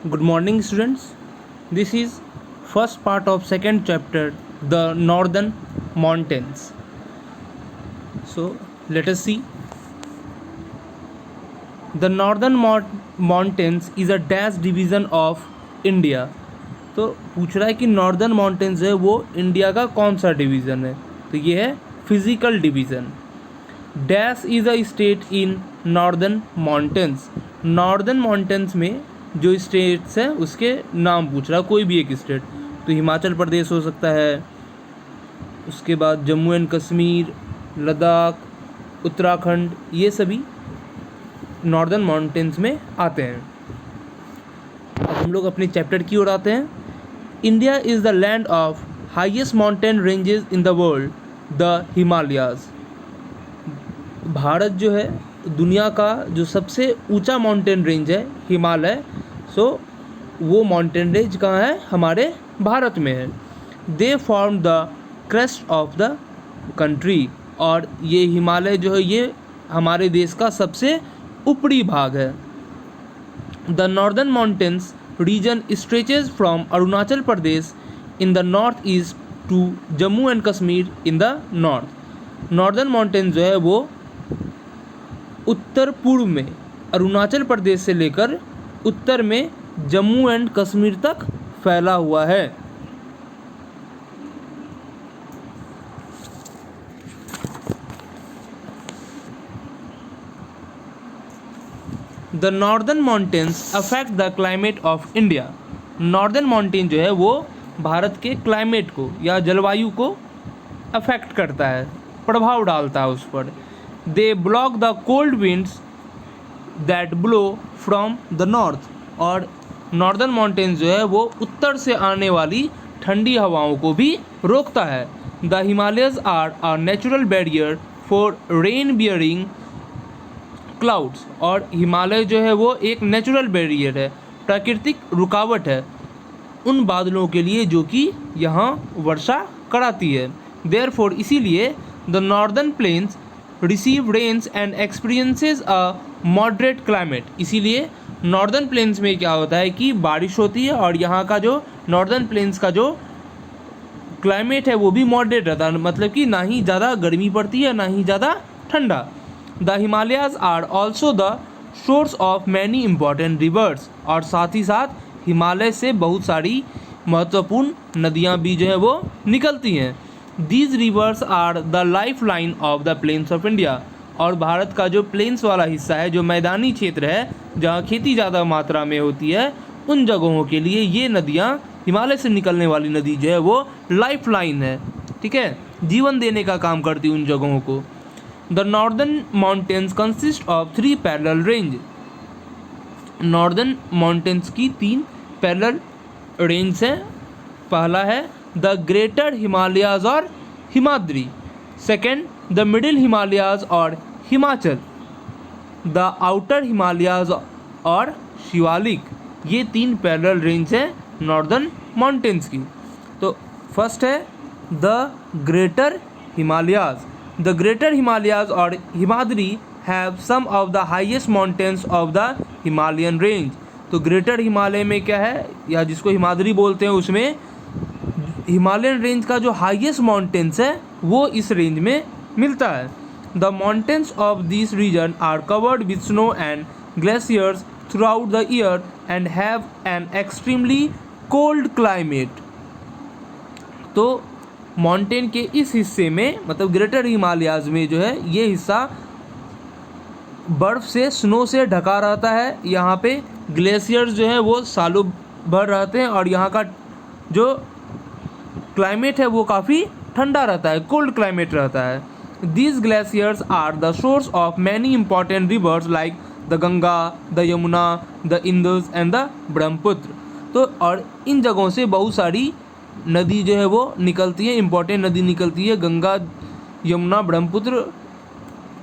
Good morning, students. This is first part of second chapter, the Northern Mountains. So let us see. The Northern Mountains is a dash division of India. तो पूछ रहा है कि northern mountains है वो India का कौन सा डिवीज़न है, तो ये है physical division. Dash is a state in northern mountains. Northern mountains में जो स्टेट्स हैं उसके नाम पूछ रहा है, कोई भी एक स्टेट. तो हिमाचल प्रदेश हो सकता है, उसके बाद जम्मू एंड कश्मीर, लद्दाख, उत्तराखंड, ये सभी नॉर्दर्न माउंटेन्स में आते हैं. अब हम लोग अपने चैप्टर की ओर आते हैं. India is the land of highest mountain ranges in the world, the Himalayas. Bharat जो है दुनिया का जो सबसे ऊंचा माउंटेन रेंज है हिमालय. सो वो माउंटेन रेंज कहाँ है, हमारे भारत में है. They form the crest of the country. और ये हिमालय जो है ये हमारे देश का सबसे ऊपरी भाग है. The northern mountains region stretches from Arunachal Pradesh in the north east to Jammu and Kashmir in the north. Northern mountain जो है वो उत्तर पूर्व में अरुणाचल प्रदेश से लेकर उत्तर में जम्मू एंड कश्मीर तक फैला हुआ है. The northern mountains affect the climate of India. Northern mountain जो है वो भारत के क्लाइमेट को या जलवायु को अफेक्ट करता है, प्रभाव डालता है उस पर. They block the cold winds that blow from the north. और नॉर्दर्न माउंटेन्स जो है वो उत्तर से आने वाली ठंडी हवाओं को भी रोकता है. The Himalayas are a natural barrier for rain bearing clouds. और हिमालय जो है वो एक नेचुरल बैरियर है, प्राकृतिक रुकावट है उन बादलों के लिए जो कि यहाँ वर्षा कराती है. देयरफॉर इसीलिए the northern plains receive rains and experiences a moderate climate. इसीलिए नॉर्दर्न प्लेन्स में क्या होता है कि बारिश होती है और यहाँ का जो नॉर्दर्न प्लेन्स का जो क्लाइमेट है वो भी मॉडरेट रहता है, मतलब कि ना ही ज़्यादा गर्मी पड़ती है ना ही ज़्यादा ठंडा. The Himalayas are also the source of many important rivers. और साथ ही साथ हिमालय से बहुत सारी महत्वपूर्ण नदियाँ भी जो है वो निकलती हैं. These rivers are the lifeline of the plains of India. और भारत का जो प्लेन्स वाला हिस्सा है, जो मैदानी क्षेत्र है जहाँ खेती ज़्यादा मात्रा में होती है, उन जगहों के लिए ये नदियाँ, हिमालय से निकलने वाली नदी जो है वो लाइफ लाइन है, ठीक है, जीवन देने का काम करती है उन जगहों को. The northern mountains consist of 3 parallel range. Northern mountains की 3 पैरेलल रेंज हैं. पहला है द ग्रेटर हिमालयाज और Himadri. Second the middle Himalayas और हिमाचल. द आउटर हिमालयाज और शिवालिक. ये 3 पैरेलल रेंज हैं नॉर्दर्न माउंटेन्स की. तो फर्स्ट है the greater Himalayas. The greater Himalayas और Himadri have some of the highest mountains of the Himalayan range. तो ग्रेटर हिमालय में क्या है, या जिसको हिमाद्री बोलते हैं, उसमें हिमालयन रेंज का जो हाईएस्ट माउंटेन्स है वो इस रेंज में मिलता है. The mountains of this region are covered with snow and glaciers throughout the year and have an extremely cold climate. तो माउंटेन के इस हिस्से में, मतलब ग्रेटर हिमालयाज में जो है ये हिस्सा बर्फ़ से, स्नो से ढका रहता है. यहाँ पे ग्लेशियर्स जो है वो सालों भर रहते हैं और यहाँ का जो क्लाइमेट है वो काफ़ी ठंडा रहता है, कोल्ड क्लाइमेट रहता है. These glaciers are the source of many important rivers like the Ganga, the Yamuna, the Indus and the Brahmaputra. तो और इन जगहों से बहुत सारी नदी जो है वो निकलती है, इम्पॉर्टेंट नदी निकलती है. गंगा, यमुना, ब्रह्मपुत्र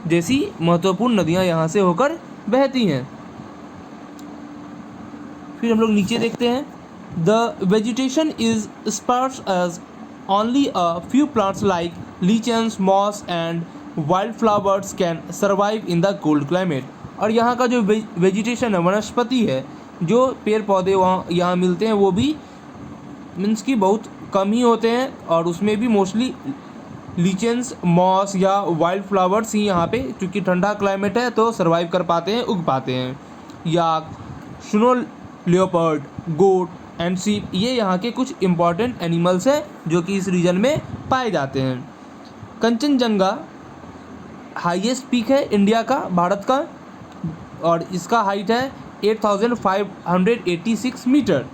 जैसी महत्वपूर्ण नदियाँ यहाँ से होकर बहती हैं. फिर हम लोग नीचे देखते हैं. The vegetation is sparse as only a few plants like lichens, moss and wild flowers can survive in the cold climate. और यहाँ का जो वेजिटेशन है, वनस्पति है, जो पेड़ पौधे वहाँ यहाँ मिलते हैं वो भी मीन्स कि बहुत कम ही होते हैं, और उसमें भी मोस्टली लीचेंस, मॉस या वाइल्ड फ्लावर्स ही यहाँ पे, क्योंकि ठंडा क्लाइमेट है तो सर्वाइव कर पाते हैं, उग पाते हैं। याक, स्नो लेपर्ड, गोट एंड सीप, ये यहाँ के कुछ इम्पॉर्टेंट एनिमल्स हैं जो कि इस रीजन में पाए जाते हैं। कंचनजंगा हाईएस्ट पीक है इंडिया का, भारत का, और इसका हाइट है 8586 मीटर।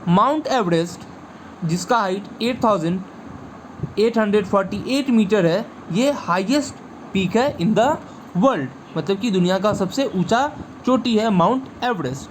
माउंट एवरेस्ट जिसका हाइट 8848 मीटर है, ये हाईएस्ट पीक है इन द वर्ल्ड, मतलब कि दुनिया का सबसे ऊंचा चोटी है माउंट एवरेस्ट।